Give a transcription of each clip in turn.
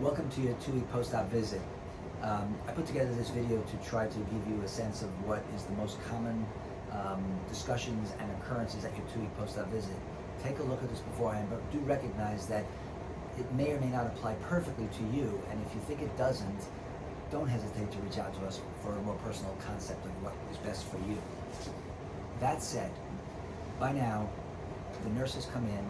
Welcome to your 2-week post-op visit. I put together this video to try to give you a sense of what is the most common discussions and occurrences at your 2-week post-op visit. Take a look at this beforehand, but do recognize that it may or may not apply perfectly to you, and if you think it doesn't, don't hesitate to reach out to us for a more personal concept of what is best for you. That said, by now, the nurses come in,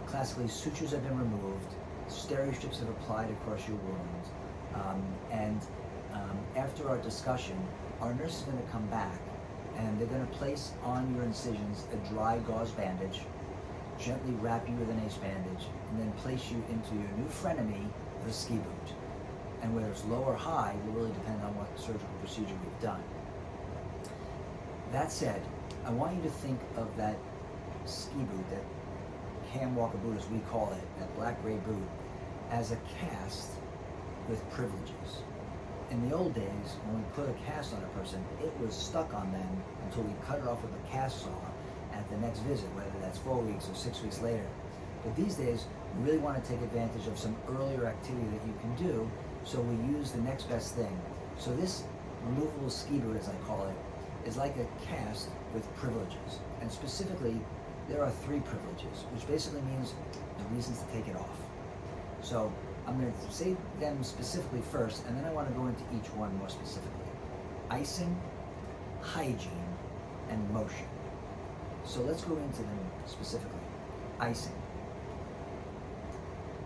classically sutures have been removed, stereo strips have applied across your wound, and after our discussion, our nurse is going to come back and they're going to place on your incisions a dry gauze bandage, gently wrap you with an ace bandage, and then place you into your new frenemy, the ski boot. And whether it's low or high will really depend on what surgical procedure we've done. That said, I want you to think of that ski boot, that cam walker boot as we call it, that black-gray boot, as a cast with privileges. In the old days, when we put a cast on a person, it was stuck on them until we cut it off with a cast saw at the next visit, whether that's 4 weeks or 6 weeks later. But these days, we really want to take advantage of some earlier activity that you can do, so we use the next best thing. So this removable ski boot, as I call it, is like a cast with privileges. And specifically, there are 3 privileges, which basically means the reasons to take it off. So I'm going to say them specifically first, and then I want to go into each one more specifically. Icing, hygiene, and motion. So let's go into them specifically. Icing.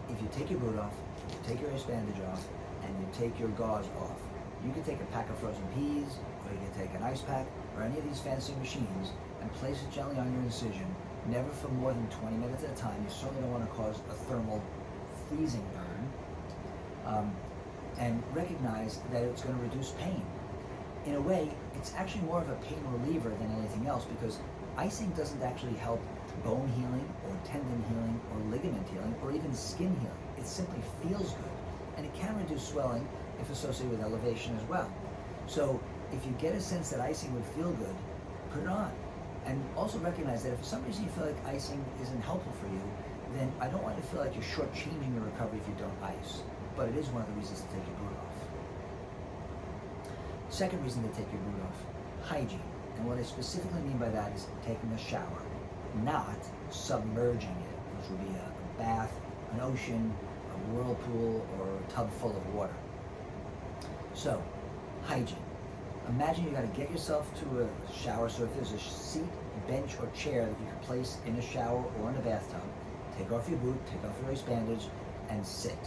If you take your boot off, you take your ace bandage off, and you take your gauze off, you can take a pack of frozen peas, or you can take an ice pack, or any of these fancy machines, and place it gently on your incision, never for more than 20 minutes at a time. You certainly don't want to cause a thermal freezing burn. And recognize that it's going to reduce pain. In a way, it's actually more of a pain reliever than anything else, because icing doesn't actually help bone healing, or tendon healing, or ligament healing, or even skin healing. It simply feels good, and it can reduce swelling if associated with elevation as well. So if you get a sense that icing would feel good, put it on. And also recognize that if for some reason you feel like icing isn't helpful for you, then I don't want you to feel like you're shortchanging your recovery if you don't ice. But it is one of the reasons to take your boot off. Second reason to take your boot off, hygiene. And what I specifically mean by that is taking a shower, not submerging it, which would be a bath, an ocean, a whirlpool, or a tub full of water. So, hygiene. Imagine you got to get yourself to a shower, so if there's a seat, bench, or chair that you can place in a shower or in a bathtub, take off your boot, take off your ace bandage, and sit.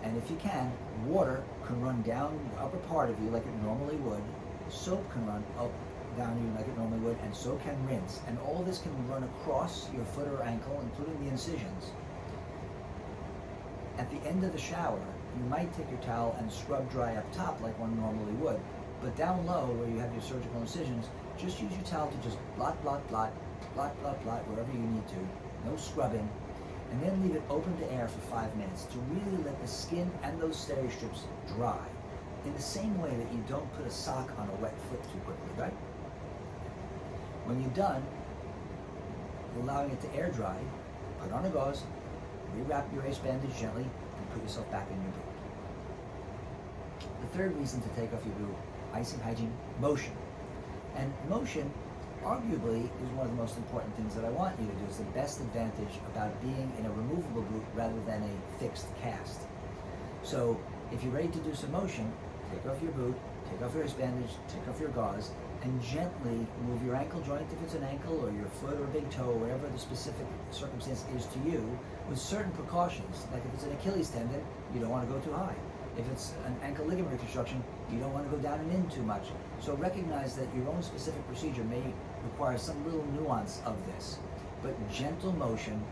And if you can, water can run down the upper part of you like it normally would, soap can run up down you like it normally would, and so can rinse. And all this can run across your foot or ankle, including the incisions. At the end of the shower, you might take your towel and scrub dry up top like one normally would. But down low, where you have your surgical incisions, just use your towel to just blot, blot, blot, blot, blot, blot, wherever you need to. No scrubbing. And then leave it open to air for 5 minutes to really let the skin and those stereo strips dry. In the same way that you don't put a sock on a wet foot too quickly, right? When you're done, allowing it to air dry, put on a gauze, rewrap your ace bandage gently, and put yourself back in your boot. The third reason to take off your boot, icing, hygiene, motion. And motion, arguably, is one of the most important things that I want you to do. It's the best advantage about being in a removable boot rather than a fixed cast. So if you're ready to do some motion, take off your boot, take off your ace bandage, take off your gauze, and gently move your ankle joint if it's an ankle, or your foot or big toe, or whatever the specific circumstance is to you, with certain precautions. Like if it's an Achilles tendon, you don't want to go too high. If it's an ankle ligament reconstruction, you don't want to go down and in too much. So recognize that your own specific procedure may require some little nuance of this, but gentle motion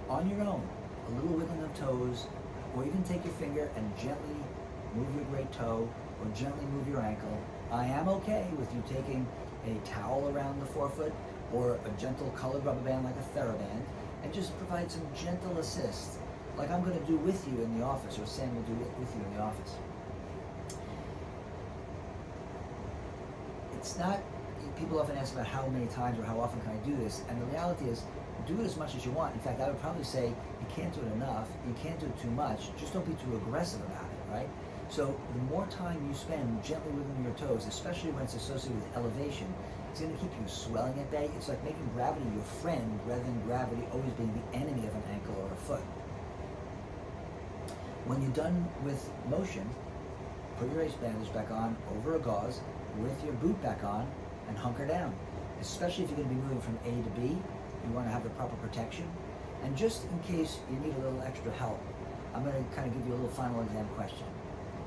on your own, a little wiggling of toes, or even take your finger and gently move your great toe, or gently move your ankle. I am okay with you taking a towel around the forefoot, or a gentle colored rubber band like a TheraBand, and just provide some gentle assist, like I'm going to do with you in the office, or Sam will do with you in the office. It's not, people often ask about how many times or how often can I do this, and the reality is do it as much as you want. In fact, I would probably say you can't do it enough, you can't do it too much, just don't be too aggressive about it, right? So the more time you spend gently wiggling your toes, especially when it's associated with elevation, it's going to keep you swelling at bay. It's like making gravity your friend rather than gravity always being the enemy of an ankle or a foot. When you're done with motion, put your ace bandage back on over a gauze with your boot back on and hunker down. Especially if you're going to be moving from A to B, you want to have the proper protection. And just in case you need a little extra help, I'm going to kind of give you a little final exam question,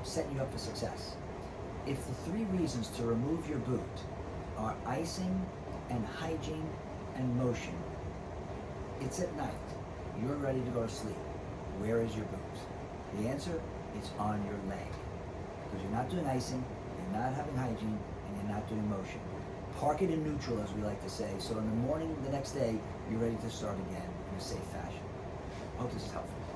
setting you up for success. If the 3 reasons to remove your boot are icing and hygiene and motion, it's at night, you're ready to go to sleep, where is your boot? The answer is on your leg, because you're not doing icing, you're not having hygiene, and you're not doing motion. Park it in neutral, as we like to say, so in the morning the next day, you're ready to start again in a safe fashion. I hope this is helpful.